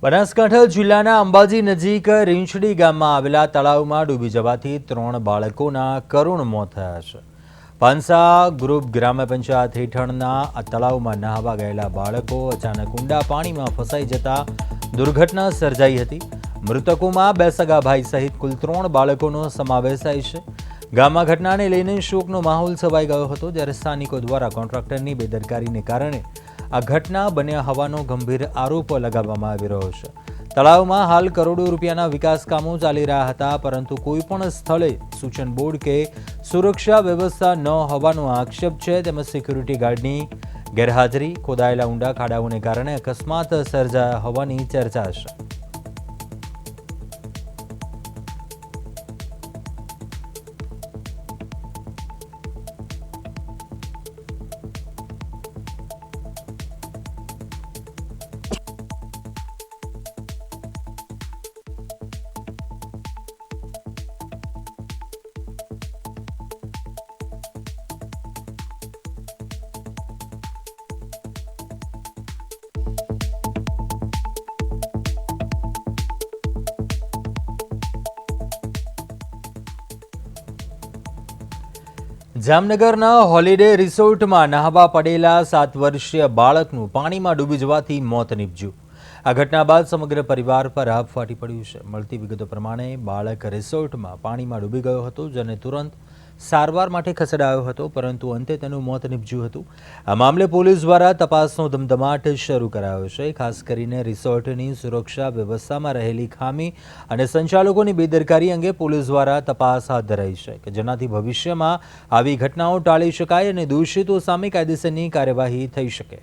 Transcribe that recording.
બનાસકાંઠા જિલ્લાના અંબાજી નજીક રીંછડી ગામમાં આવેલા તળાવમાં ડૂબી જવાથી 3 બાળકોના કરુણ મોત થયા છે। પાંસા ગ્રુપ ગ્રામ પંચાયત હેઠળના આ તળાવમાં નહાવા ગયેલા બાળકો અચાનક ઊંડા પાણીમાં ફસાઈ જતા દુર્ઘટના સર્જાઈ હતી। મૃતકોમાં 2 સગા ભાઈ સહિત કુલ 3 બાળકોનો સમાવેશ થાય છે। ગામમાં ઘટનાને લઈને શોકનો માહોલ છવાઈ ગયો હતો, જ્યારે સ્થાનિકો દ્વારા કોન્ટ્રાક્ટરની બેદરકારીને કારણે આ ઘટના બન્યા હોવાનો ગંભીર આરોપ લગાવવામાં આવી રહ્યો છે। તળાવમાં હાલ કરોડો રૂપિયાના વિકાસ કામો ચાલી રહ્યા હતા, પરંતુ કોઈ પણ સ્થળે સૂચન બોર્ડ કે સુરક્ષા વ્યવસ્થા ન હોવાનો આક્ષેપ છે। તેમજ સિક્યુરિટી ગાર્ડની ગેરહાજરી, ખોદાયેલા ઊંડા ખાડાઓને કારણે અકસ્માત સર્જાયા હોવાની ચર્ચા છે। જામનગરના હોલિડે રિસોર્ટમાં નહાવા પડેલા 7 વર્ષીય બાળકનું પાણીમાં ડૂબી જવાથી મોત નીપજ્યું। આ ઘટના બાદ સમગ્ર પરિવાર પર આભ ફાટી પડ્યું છે। મળતી વિગતો પ્રમાણે બાળક રિસોર્ટમાં પાણીમાં ડૂબી ગયો હતો, જેને તુરંત સારવાર માટે ખસેડાયો હતો, પરંતુ અંતે તેનું મોત નીપજ્યું હતું। આ મામલે પોલીસ દ્વારા તપાસનો ધમધમાટ શરૂ કરાયો છે। ખાસ કરીને રિસોર્ટની સુરક્ષા વ્યવસ્થામાં રહેલી ખામી અને સંચાલકોની બેદરકારી અંગે પોલીસ દ્વારા તપાસ હાથ ધરાઈ છે, કે જેનાથી ભવિષ્યમાં આવી ઘટનાઓ ટાળી શકાય અને દોષિતો સામે કાયદેસરની કાર્યવાહી થઈ શકે।